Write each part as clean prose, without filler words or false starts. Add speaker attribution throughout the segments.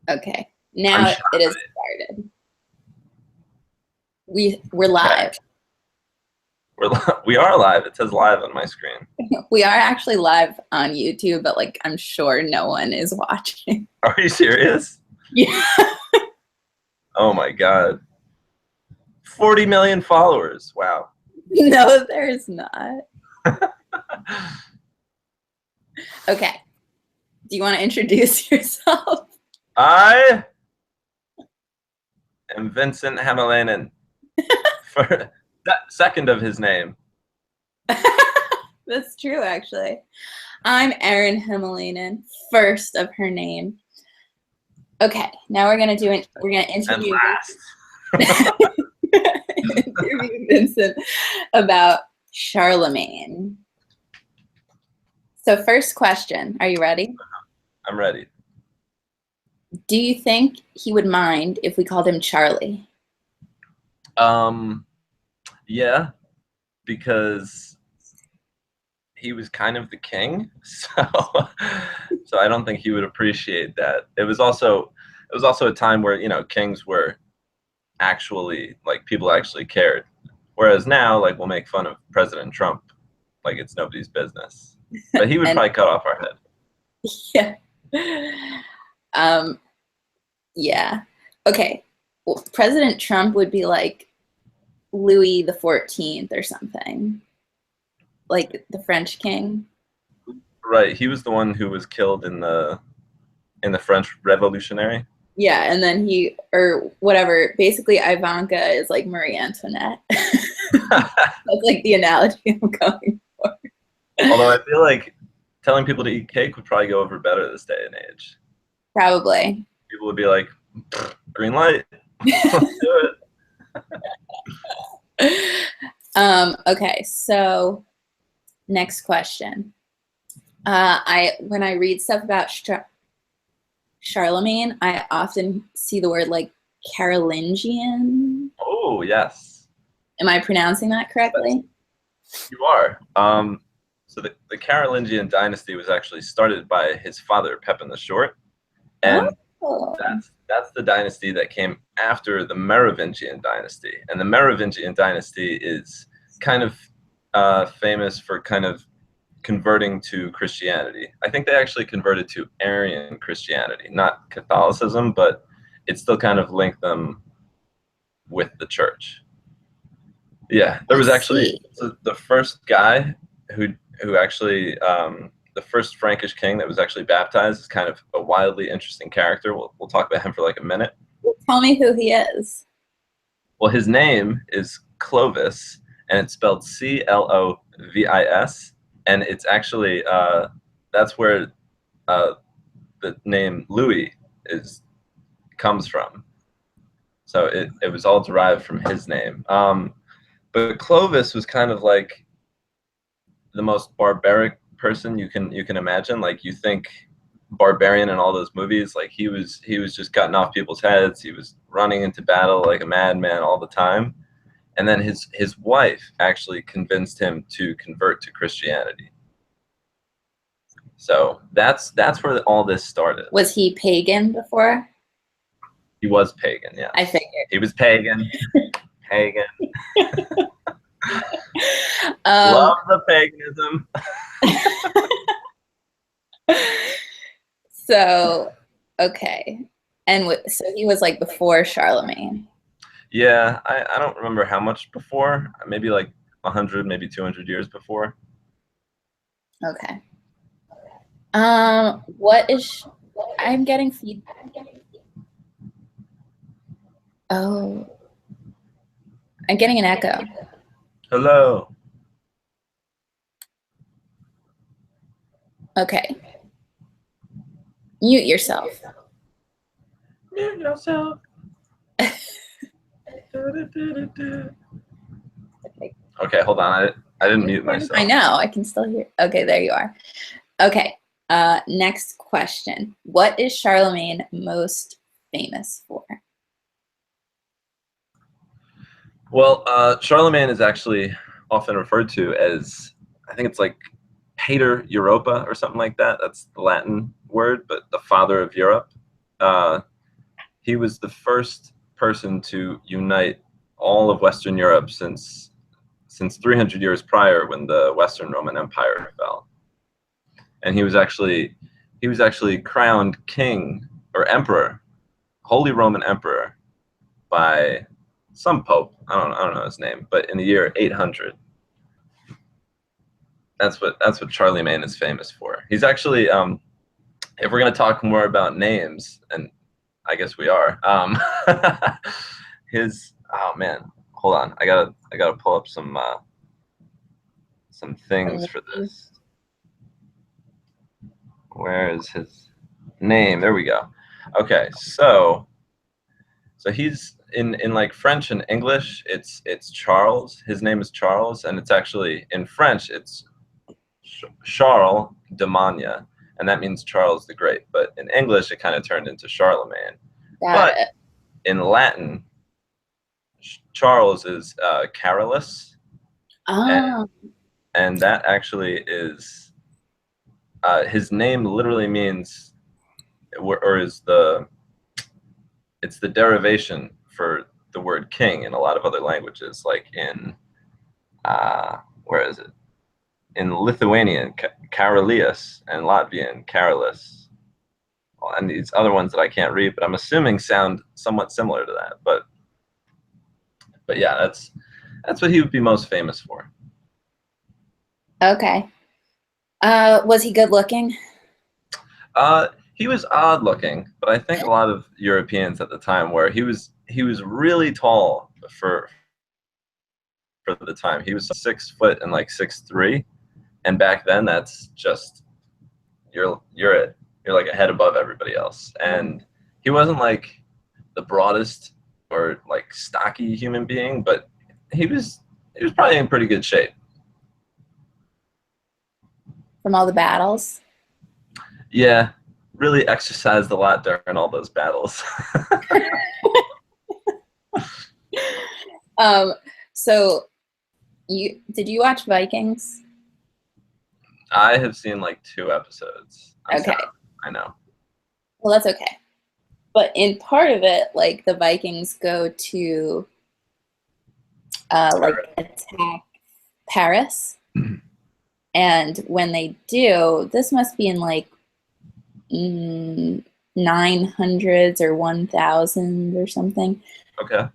Speaker 1: Okay.
Speaker 2: I'm
Speaker 1: Now
Speaker 2: sure.
Speaker 1: it is started. We're
Speaker 2: Okay.
Speaker 1: live.
Speaker 2: We are live. It says live on my screen.
Speaker 1: We are actually live on YouTube, but like I'm sure no one is watching.
Speaker 2: Are you serious?
Speaker 1: Yeah.
Speaker 2: Oh my God. 40 million followers. Wow.
Speaker 1: No, there's not. Okay. Do you want to introduce yourself?
Speaker 2: I am Vincent Hämäläinen. For that second of his name.
Speaker 1: That's true, actually. I'm Erin Hämäläinen, first of her name. Okay, now we're gonna
Speaker 2: And
Speaker 1: interview
Speaker 2: last.
Speaker 1: interview Vincent about Charlemagne. So first question, are you ready?
Speaker 2: I'm ready.
Speaker 1: Do you think he would mind if we called him Charlie?
Speaker 2: Yeah, because he was kind of the king, so I don't think he would appreciate that. It was also a time where kings were actually like people actually cared, whereas now like we'll make fun of President Trump like it's nobody's business. But he would
Speaker 1: And
Speaker 2: probably cut off our head.
Speaker 1: yeah. Yeah. Okay. Well, President Trump would be like Louis the 14th or something. Like the French king.
Speaker 2: Right, he was the one who was killed in the French Revolutionary.
Speaker 1: Yeah, and then he or whatever. Basically, Ivanka is like Marie Antoinette. That's like the analogy I'm going for.
Speaker 2: Although I feel like telling people to eat cake would probably go over better this day and age.
Speaker 1: Probably.
Speaker 2: People would be like, green light, let's do it.
Speaker 1: Okay, so next question. When I read stuff about Charlemagne, I often see the word like Carolingian.
Speaker 2: Oh yes,
Speaker 1: Am I pronouncing that correctly?
Speaker 2: you are. So the Carolingian dynasty was actually started by his father, Pepin the Short, and
Speaker 1: Oh,
Speaker 2: that's the dynasty that came after the Merovingian dynasty. And the Merovingian dynasty is kind of famous for kind of converting to Christianity. I think they actually converted to Arian Christianity, not Catholicism, but it still kind of linked them with the church. Yeah, there
Speaker 1: I
Speaker 2: was actually
Speaker 1: see.
Speaker 2: the first guy who actually the first Frankish king that was actually baptized is kind of a wildly interesting character. We'll talk about him for like a minute.
Speaker 1: Tell me who he is.
Speaker 2: Well, his name is Clovis, and it's spelled Clovis, and it's actually that's where the name Louis is comes from. So it was all derived from his name. But Clovis was kind of like the most barbaric person you can imagine. Like you think barbarian in all those movies, like he was just cutting off people's heads. He was running into battle like a madman all the time. And then his wife actually convinced him to convert to Christianity. So that's where all this started.
Speaker 1: Was he pagan before?
Speaker 2: He was pagan,
Speaker 1: I
Speaker 2: yes.
Speaker 1: figured.
Speaker 2: He was pagan. Pagan.
Speaker 1: Um,
Speaker 2: Love the paganism.
Speaker 1: so, okay. And so he was like before Charlemagne.
Speaker 2: Yeah, I don't remember how much before. Maybe like 100, maybe 200 years before.
Speaker 1: Okay. I'm getting feedback. Oh, I'm getting an echo.
Speaker 2: Hello.
Speaker 1: Okay. Mute yourself.
Speaker 2: Mute yourself. Okay, hold on. I didn't mute myself.
Speaker 1: I know. I can still hear. Okay, there you are. Okay. Next question. What is Charlemagne most famous for?
Speaker 2: Well, Charlemagne is actually often referred to as, I think it's like Pater Europa or something like that. That's the Latin word, but the father of Europe. he was the first person to unite all of Western Europe since 300 years prior, when the Western Roman Empire fell. And he was actually crowned king or emperor, Holy Roman Emperor, by some pope. I don't know his name, but in the year 800. That's what Charlemagne is famous for. He's actually, if we're gonna talk more about names, and I guess we are, oh man, hold on, I gotta pull up some things for this. Where is his name? There we go. Okay, so he's in like French and English, it's Charles. His name is Charles, and it's actually in French it's Charles de Magne, and that means Charles the Great. But in English, it kind of turned into Charlemagne.
Speaker 1: Got it.
Speaker 2: In Latin, Charles is Carolus, and that actually is his name. Literally means, or is it's the derivation for the word king in a lot of other languages, like in where is it? In Lithuanian, Karalius, and Latvian, Carolus, and these other ones that I can't read, but I'm assuming sound somewhat similar to that. But yeah, that's what he would be most famous for.
Speaker 1: Okay. Was he good looking?
Speaker 2: He was odd looking, but I think a lot of Europeans at the time were. He was really tall for the time. He was 6 foot and like 6'3", and back then that's just you're like a head above everybody else. And he wasn't like the broadest or like stocky human being, but he was probably in pretty good shape.
Speaker 1: From all the battles?
Speaker 2: Yeah, really exercised a lot during all those battles.
Speaker 1: So did you watch Vikings?
Speaker 2: I have seen like 2 episodes.
Speaker 1: Okay.
Speaker 2: I know.
Speaker 1: Well, that's okay. But in part of it, like the Vikings go to like attack Paris. And when they do, this must be in like 900s or 1000 or something.
Speaker 2: Okay.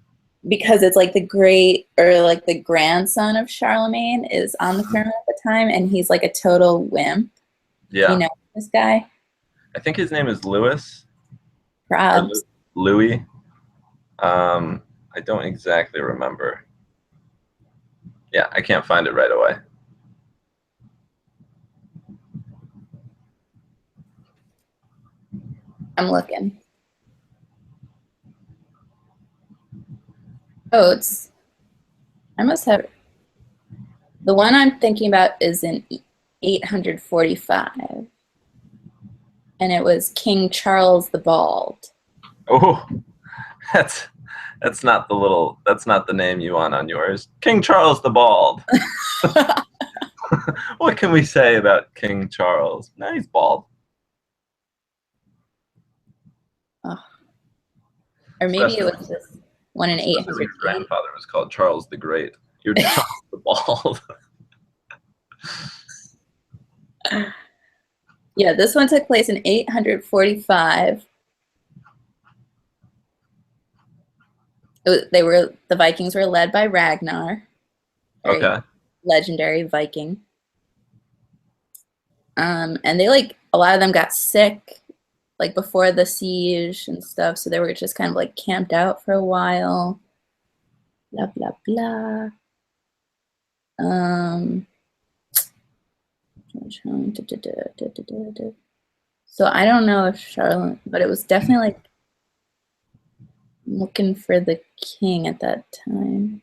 Speaker 1: Because it's like the great or like the grandson of Charlemagne is on the throne at the time, and he's like a total wimp.
Speaker 2: Yeah.
Speaker 1: You know this guy?
Speaker 2: I think his name is Louis.
Speaker 1: Probs.
Speaker 2: Louis. I don't exactly remember. Yeah, I can't find it right away.
Speaker 1: I'm looking. Oh, I must have, the one I'm thinking about is in 845. And it was King Charles the Bald.
Speaker 2: Oh, that's not the name you want on yours. King Charles the Bald. What can we say about King Charles? No, he's bald.
Speaker 1: Oh. Or maybe it was this one in 800.
Speaker 2: Your grandfather was called Charles the Great. You're Charles the Bald.
Speaker 1: Yeah, this one took place in 845. The Vikings were led by Ragnar.
Speaker 2: Okay.
Speaker 1: Legendary Viking. And they like, a lot of them got sick like before the siege and stuff, so they were just kind of like camped out for a while. Blah blah blah. So I don't know if Charlotte, but it was definitely like looking for the king at that time.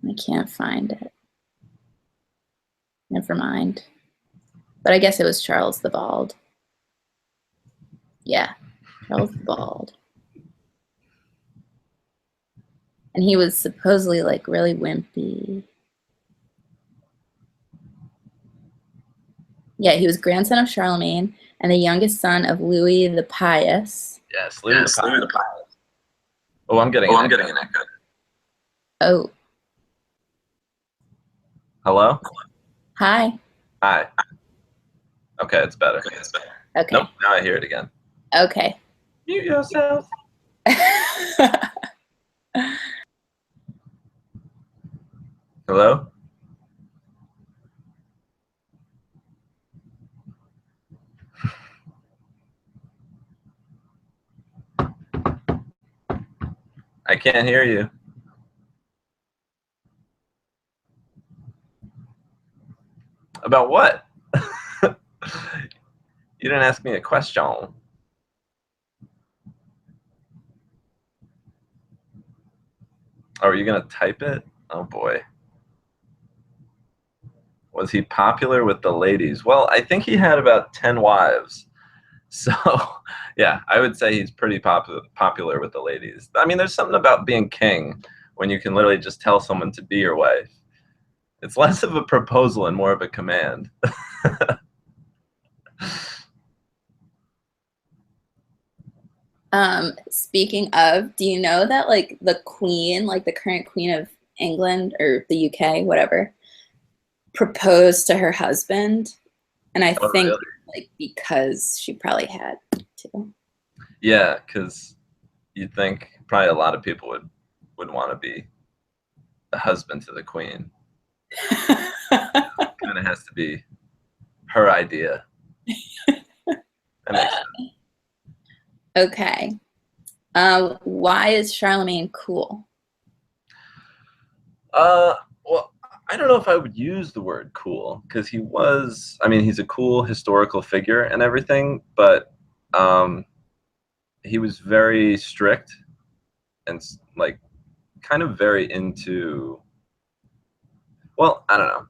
Speaker 1: I can't find it. Never mind. But I guess it was Charles the Bald. Yeah, Charles the Bald. And he was supposedly like really wimpy. Yeah, he was grandson of Charlemagne and the youngest son of Louis the Pious.
Speaker 2: Yes, Louis the Pious. Oh, I'm getting an echo.
Speaker 1: Oh,
Speaker 2: Hello?
Speaker 1: hi.
Speaker 2: Hi. Okay, it's better.
Speaker 1: Okay.
Speaker 2: Nope, now I hear it again.
Speaker 1: Okay.
Speaker 2: Mute yourself. Hello? I can't hear you. About what? You didn't ask me a question. Oh, are you going to type it? Oh, boy. Was he popular with the ladies? Well, I think he had about 10 wives. So, yeah, I would say he's pretty popular with the ladies. I mean, there's something about being king when you can literally just tell someone to be your wife. It's less of a proposal and more of a command.
Speaker 1: Speaking of, do you know that like the queen, like the current queen of England or the UK, whatever, proposed to her husband? And I
Speaker 2: Oh,
Speaker 1: think
Speaker 2: really?
Speaker 1: like because she probably had to.
Speaker 2: Yeah, because you'd think probably a lot of people would want to be the husband to the queen. Kind of has to be her idea. That makes sense.
Speaker 1: Okay. Why is Charlemagne cool?
Speaker 2: Well, I don't know if I would use the word cool because he was. I mean, he's a cool historical figure and everything, but um, he was very strict and like kind of very into. Well, I don't know.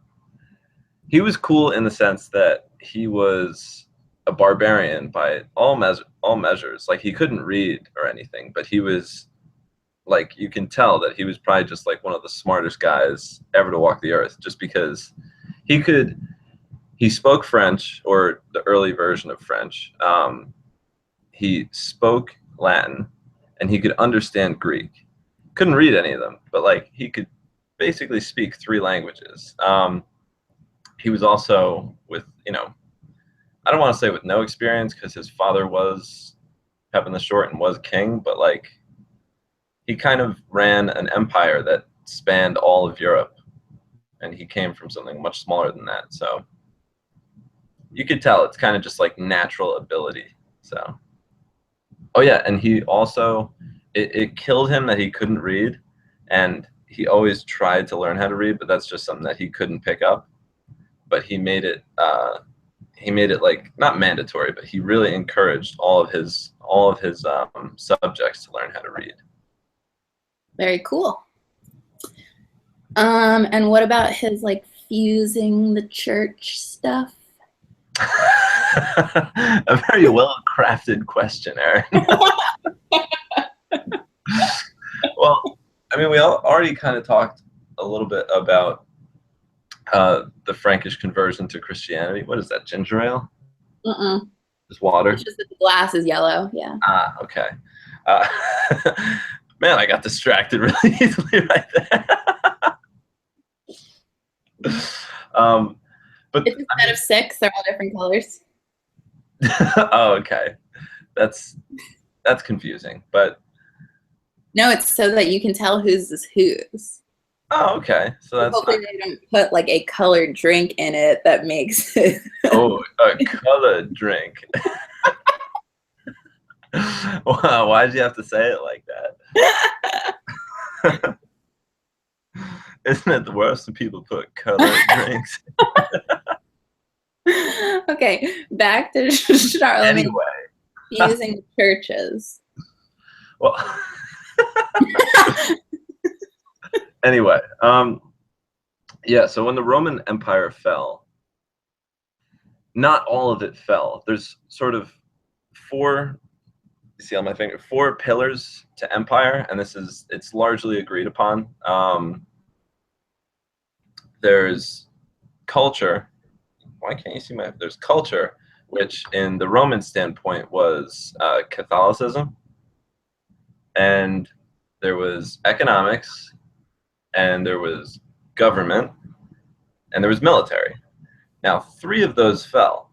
Speaker 2: He was cool in the sense that he was a barbarian by all measures. Like he couldn't read or anything, but he was like you can tell that he was probably just like one of the smartest guys ever to walk the earth, just because he spoke French or the early version of French. He spoke Latin, and he could understand Greek. Couldn't read any of them, but like he could basically speak three languages. He was also with I don't want to say with no experience because his father was Pepin the Short and was king, but like he kind of ran an empire that spanned all of Europe, and he came from something much smaller than that. So you could tell it's kind of just like natural ability. So, oh yeah, and he also it killed him that he couldn't read, and he always tried to learn how to read, but that's just something that he couldn't pick up. But he made it like not mandatory, but he really encouraged all of his subjects to learn how to read.
Speaker 1: Very cool. And what about his like fusing the church stuff?
Speaker 2: A very well crafted question, Aaron. Well, I mean, we already kind of talked a little bit about the Frankish conversion to Christianity. What is that, ginger ale?
Speaker 1: Mm-mm.
Speaker 2: Just water?
Speaker 1: It's just that the glass is yellow. Yeah.
Speaker 2: Ah, okay. Uh, man, I got distracted really easily right there. But
Speaker 1: It's instead of six, they're all different colors.
Speaker 2: oh, okay. That's confusing, but
Speaker 1: No, it's so that you can tell whose is whose.
Speaker 2: oh, okay. So that's
Speaker 1: Hopefully they don't put like a colored drink in it that makes it.
Speaker 2: oh, a colored drink. Wow, why'd you have to say it like that? Isn't it the worst when people put colored drinks?
Speaker 1: Okay, back to Charlemagne
Speaker 2: Anyway,
Speaker 1: using churches.
Speaker 2: well, anyway, yeah. So when the Roman Empire fell, not all of it fell. There's sort of four. You see on my finger, four pillars to empire, and it's largely agreed upon. There's culture, why can't you see my? There's culture, which in the Roman standpoint was Catholicism, and there was economics, and there was government, and there was military. Now, 3 of those fell.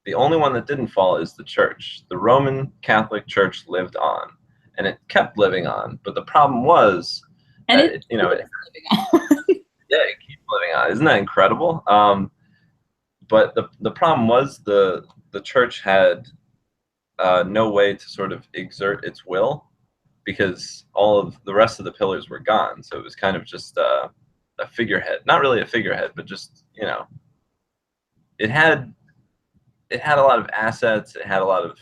Speaker 2: The only one that didn't fall is the church. The Roman Catholic Church lived on, and it kept living on. But the problem was,
Speaker 1: And
Speaker 2: that it yeah, it keeps living on. Isn't that incredible? But the problem was the church had no way to sort of exert its will because all of the rest of the pillars were gone. So it was kind of just a figurehead. Not really a figurehead, but just, it had a lot of assets, it had a lot of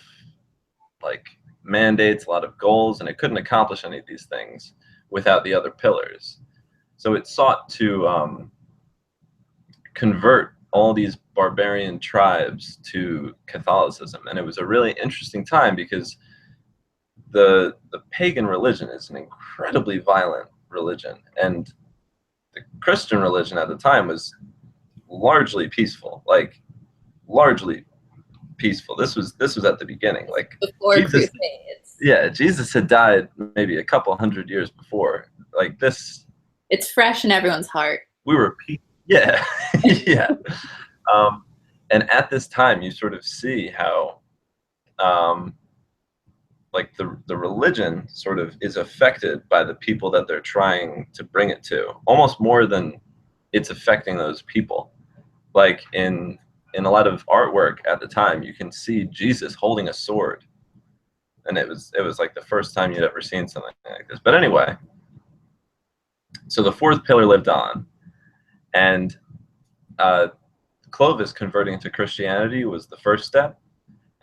Speaker 2: like mandates, a lot of goals, and it couldn't accomplish any of these things without the other pillars. So it sought to convert all these barbarian tribes to Catholicism, and it was a really interesting time because the pagan religion is an incredibly violent religion, and the Christian religion at the time was largely peaceful, largely peaceful. This was at the beginning, like
Speaker 1: before
Speaker 2: Jesus,
Speaker 1: Crusades.
Speaker 2: yeah, Jesus had died maybe a couple hundred years before. Like this,
Speaker 1: it's fresh in everyone's heart.
Speaker 2: We were yeah. Yeah. And at this time you sort of see how like the religion sort of is affected by the people that they're trying to bring it to, almost more than it's affecting those people. Like in a lot of artwork at the time, you can see Jesus holding a sword, and it was like the first time you'd ever seen something like this. But anyway, so the 4th pillar lived on, and Clovis converting to Christianity was the first step,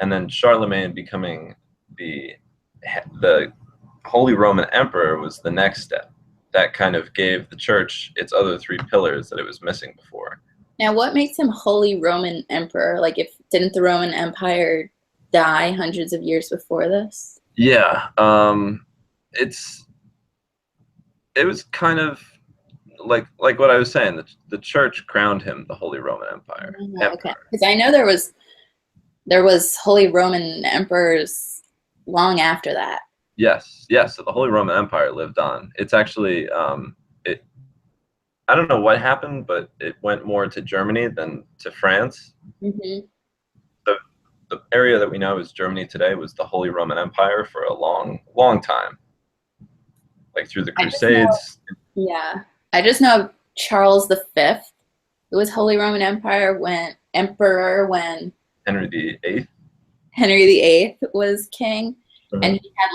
Speaker 2: and then Charlemagne becoming the Holy Roman Emperor was the next step. That kind of gave the church its other 3 pillars that it was missing before.
Speaker 1: Now, what makes him Holy Roman Emperor? Like, didn't the Roman Empire die hundreds of years before this?
Speaker 2: Yeah, it was kind of like what I was saying. The church crowned him the Holy Roman Empire.
Speaker 1: Oh, okay, because I know there was Holy Roman emperors long after that.
Speaker 2: Yes. So the Holy Roman Empire lived on. It's actually I don't know what happened, but it went more to Germany than to France.
Speaker 1: Mm-hmm.
Speaker 2: The area that we know as Germany today was the Holy Roman Empire for a long, long time, like through the Crusades.
Speaker 1: I just know Charles V, who was Holy Roman Emperor when
Speaker 2: Henry VIII.
Speaker 1: Henry VIII was king,
Speaker 2: Mm-hmm.
Speaker 1: and he had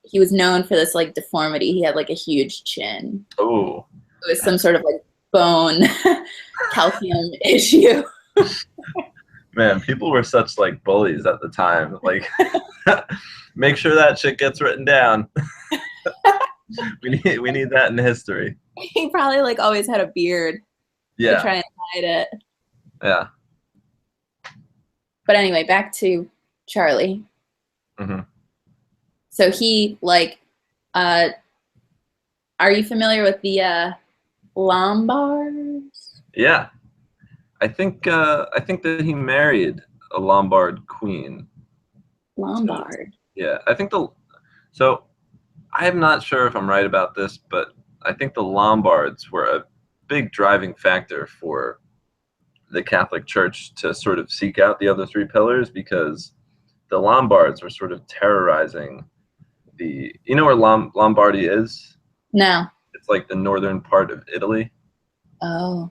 Speaker 1: he was known for this like deformity. He had like a huge chin.
Speaker 2: Oh.
Speaker 1: It was some sort of like bone calcium issue.
Speaker 2: Man, people were such like bullies at the time. Like, make sure that shit gets written down. we need that in history.
Speaker 1: He probably like always had a beard.
Speaker 2: Yeah.
Speaker 1: To try and hide it.
Speaker 2: Yeah.
Speaker 1: But anyway, back to Charlie.
Speaker 2: Mm-hmm.
Speaker 1: So he are you familiar with the Lombards?
Speaker 2: Yeah, I think that he married a Lombard queen.
Speaker 1: Lombard.
Speaker 2: Yeah, I think so I'm not sure if I'm right about this, but I think the Lombards were a big driving factor for the Catholic Church to sort of seek out the other 3 pillars, because the Lombards were sort of terrorizing you know where Lombardy is?
Speaker 1: No.
Speaker 2: It's like the northern part of Italy.
Speaker 1: Oh.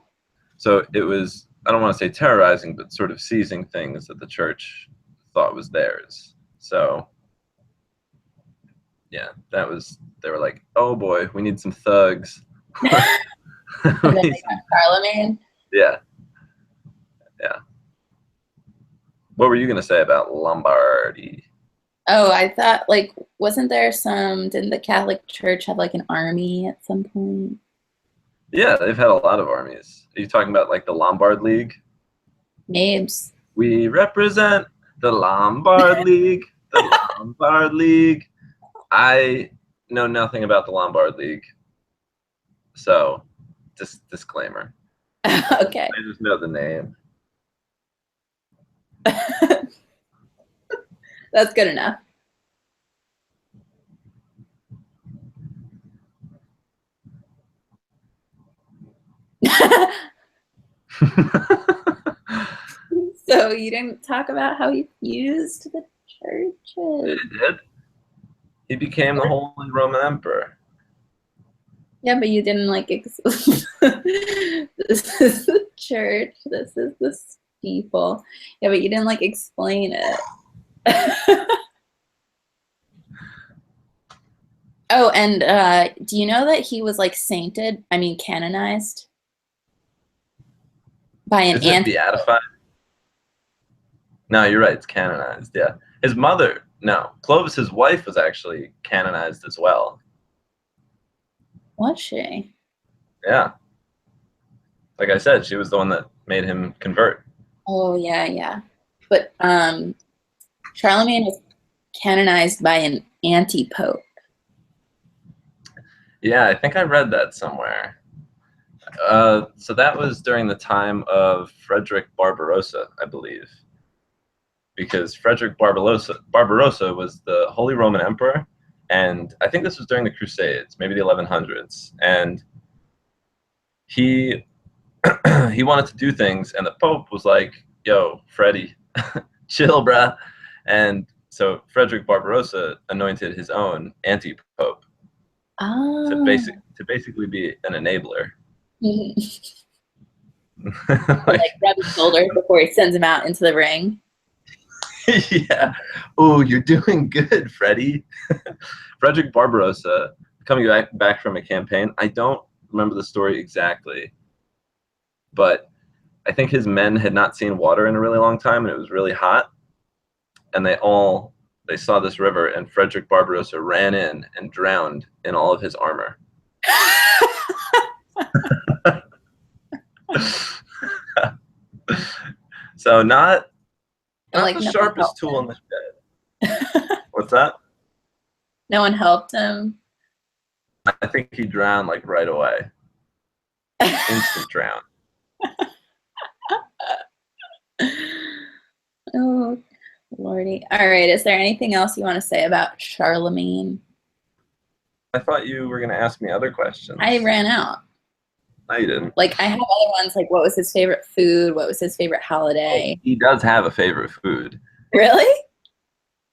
Speaker 2: So it was, I don't want to say terrorizing, but sort of seizing things that the church thought was theirs. So yeah, they were like, oh boy, we need some thugs.
Speaker 1: And then they got Charlemagne.
Speaker 2: Yeah. What were you going to say about Lombardy?
Speaker 1: Oh, I thought wasn't there didn't the Catholic Church have like an army at some point?
Speaker 2: Yeah, they've had a lot of armies. Are you talking about like the Lombard League?
Speaker 1: Mabes.
Speaker 2: We represent the Lombard League. The Lombard League. I know nothing about the Lombard League. So, disclaimer.
Speaker 1: Okay.
Speaker 2: I just know the name.
Speaker 1: That's good enough. So you didn't talk about how he fused the churches.
Speaker 2: It did. He became the Holy Roman Emperor.
Speaker 1: Yeah, but you didn't like this is the church, this is the steeple. Yeah, but you didn't like explain it. Oh, and do you know that he was like sainted? I mean, canonized by an
Speaker 2: Is it beatified? No, you're right. It's canonized. Yeah. His mother, no. Clovis, his wife, was actually canonized as well.
Speaker 1: Was she?
Speaker 2: Yeah. Like I said, she was the one that made him convert.
Speaker 1: Oh yeah, yeah. But Charlemagne was canonized by an anti-pope.
Speaker 2: Yeah, I think I read that somewhere. So that was during the time of Frederick Barbarossa, I believe. Because Frederick Barbarossa was the Holy Roman Emperor, and I think this was during the Crusades, maybe the 1100s. And he he wanted to do things, and the Pope was like, "Yo, Freddie, chill, bruh." And so Frederick Barbarossa anointed his own anti-pope
Speaker 1: Oh.
Speaker 2: to basically be an enabler.
Speaker 1: Like rub his shoulder before he sends him out into the ring.
Speaker 2: Yeah. Oh, you're doing good, Freddie. Frederick Barbarossa coming back from a campaign. I don't remember the story exactly, but I think his men had not seen water in a really long time, and it was really hot. And they saw this river, and Frederick Barbarossa ran in and drowned in all of his armor. So not
Speaker 1: Like
Speaker 2: the
Speaker 1: no
Speaker 2: sharpest tool in the shed. What's that?
Speaker 1: No one helped him.
Speaker 2: I think he drowned like right away. Instant drown.
Speaker 1: Oh, Lordy. All right. Is there anything else you want to say about Charlemagne?
Speaker 2: I thought you were going to ask me other questions.
Speaker 1: I ran out.
Speaker 2: No, you didn't.
Speaker 1: Like, I have other ones, like what was his favorite food? What was his favorite holiday?
Speaker 2: He does have a favorite food.
Speaker 1: Really?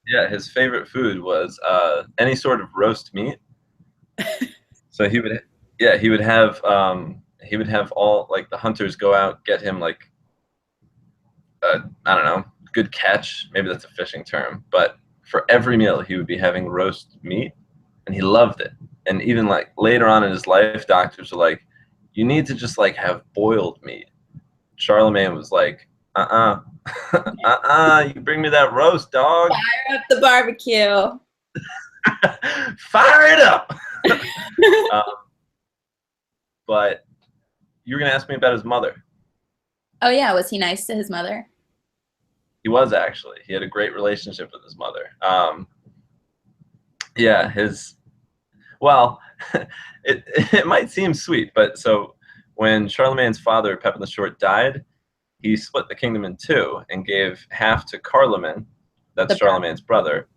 Speaker 2: Yeah, his favorite food was any sort of roast meat. So he would have all, like, the hunters go out, get him, like, I don't know, good catch. Maybe that's a fishing term. But for every meal, he would be having roast meat, and he loved it. And even, like, later on in his life, doctors were like, you need to just, like, have boiled meat. Charlemagne was like, you bring me that roast, dog.
Speaker 1: Fire up the barbecue.
Speaker 2: Fire it up. But you were going to ask me about his mother.
Speaker 1: Oh, yeah. Was he nice to his mother?
Speaker 2: He was, actually. He had a great relationship with his mother. Yeah, well, it might seem sweet, but so when Charlemagne's father, Pepin the Short, died, he split the kingdom in two and gave half to Carloman, that's Charlemagne's brother,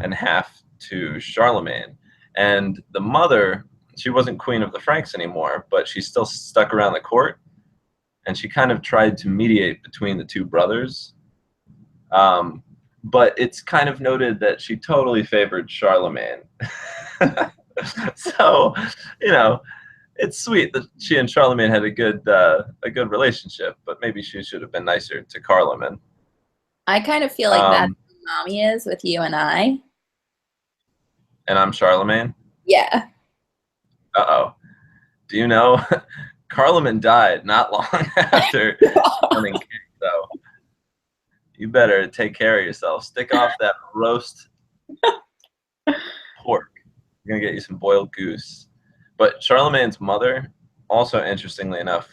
Speaker 2: and half to Charlemagne. And the mother, she wasn't queen of the Franks anymore, but she still stuck around the court, and she kind of tried to mediate between the two brothers. But it's kind of noted that she totally favored Charlemagne. So, it's sweet that she and Charlemagne had a good relationship, but maybe she should have been nicer to Carloman.
Speaker 1: I kind of feel like that's what Mommy is with you and I.
Speaker 2: And I'm Charlemagne?
Speaker 1: Yeah.
Speaker 2: Uh-oh. Do you know, Carloman died not long after becoming king, so you better take care of yourself. Stick off that roast pork. You're going to get you some boiled goose. But Charlemagne's mother, also interestingly enough,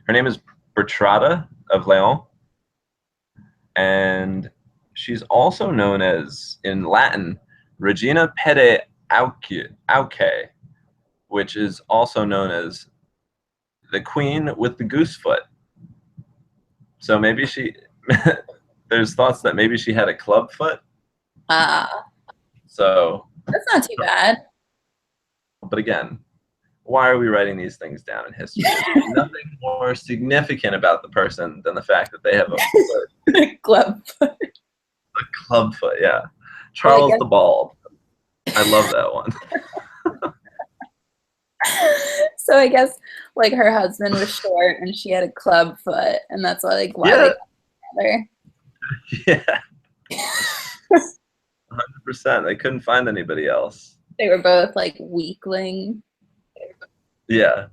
Speaker 2: her name is Bertrada of Leon. And she's also known as, in Latin, Regina Pede Auque, which is also known as the queen with the goose foot. So maybe she. There's thoughts that maybe she had a club foot. So
Speaker 1: That's not too bad.
Speaker 2: but again, why are we writing these things down in history? There's nothing more significant about the person than the fact that they have a
Speaker 1: Club.
Speaker 2: club foot. Yeah, Charles the Bald. I love that one.
Speaker 1: So I guess like her husband was short and she had a club foot, and that's why like why
Speaker 2: Yeah.
Speaker 1: they got together.
Speaker 2: Yeah, 100%. They couldn't find anybody else.
Speaker 1: They were both like weakling.
Speaker 2: Yeah.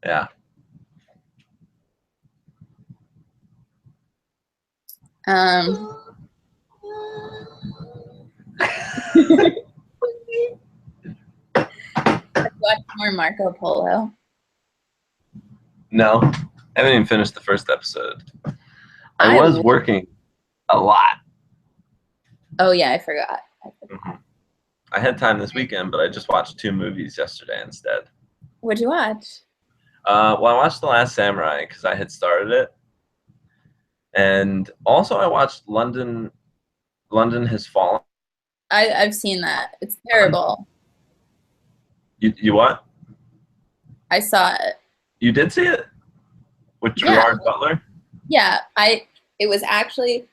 Speaker 2: Yeah.
Speaker 1: Watch more Marco Polo.
Speaker 2: No, I haven't even finished the first episode. I was working a lot.
Speaker 1: Oh yeah, I forgot.
Speaker 2: Mm-hmm. I had time this weekend, but I just watched 2 movies yesterday instead.
Speaker 1: What'd you watch?
Speaker 2: Well, I watched The Last Samurai because I had started it, and also I watched London Has Fallen.
Speaker 1: I've seen that. It's terrible.
Speaker 2: You what?
Speaker 1: I saw it.
Speaker 2: You did see it? With Gerard Butler?
Speaker 1: Yeah, it was actually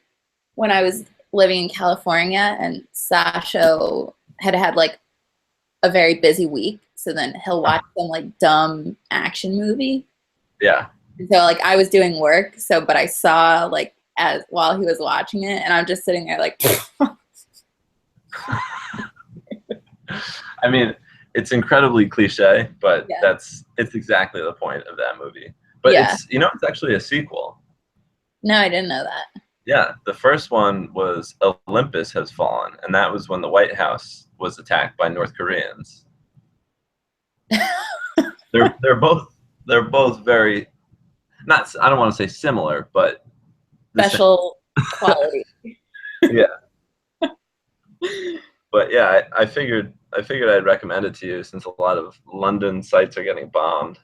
Speaker 1: when I was living in California, and Sasha had like a very busy week, so then he'll watch some like dumb action movie.
Speaker 2: Yeah.
Speaker 1: And so like I was doing work, but I saw like while he was watching it, and I'm just sitting there like
Speaker 2: I mean, it's incredibly cliche, but
Speaker 1: Yeah.
Speaker 2: it's exactly the point of that movie. But
Speaker 1: Yeah.
Speaker 2: it's actually a sequel.
Speaker 1: No, I didn't know that.
Speaker 2: Yeah, the first one was Olympus Has Fallen, and that was when the White House was attacked by North Koreans. They're both very not, I don't want to say similar, but
Speaker 1: Special quality.
Speaker 2: Yeah. But yeah, I figured I'd recommend it to you since a lot of London sites are getting bombed.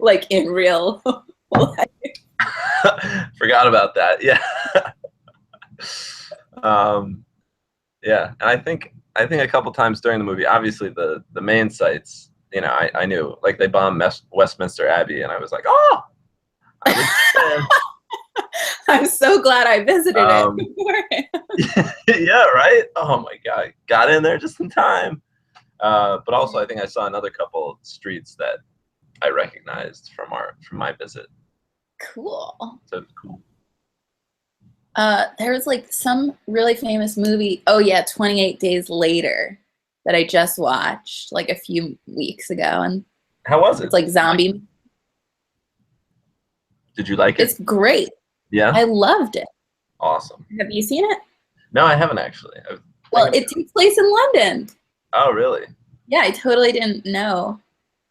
Speaker 1: Like in real life.
Speaker 2: Forgot about that. Yeah. Yeah, and I think a couple times during the movie, obviously the main sites, you know, I knew, like they bombed Westminster Abbey, and I was like, oh,
Speaker 1: I'm so glad I visited it.
Speaker 2: Yeah, right. Oh my God, got in there just in time. But also, I think I saw another couple streets that I recognized from my visit.
Speaker 1: Cool.
Speaker 2: So it's cool.
Speaker 1: There was like some really famous movie. Oh yeah, 28 Days Later, that I just watched like a few weeks ago, and
Speaker 2: how was it?
Speaker 1: It's like zombie.
Speaker 2: Did you like it?
Speaker 1: It's great.
Speaker 2: Yeah,
Speaker 1: I loved it.
Speaker 2: Awesome.
Speaker 1: Have you seen it?
Speaker 2: No, I haven't actually.
Speaker 1: Well, it takes place in London.
Speaker 2: Oh, really?
Speaker 1: Yeah, I totally didn't know.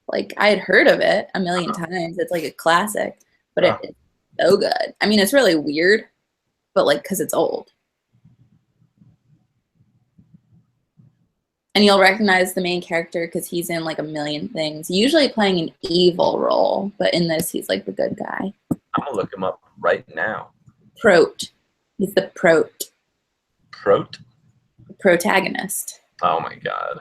Speaker 1: Like I had heard of it a million times. It's like a classic, but it's so good. I mean, it's really weird, but like because it's old. And you'll recognize the main character because he's in like a million things, usually playing an evil role, but in this he's like the good guy.
Speaker 2: I'm gonna look him up right now.
Speaker 1: Prote. He's the prote.
Speaker 2: Prote?
Speaker 1: The protagonist.
Speaker 2: Oh my God.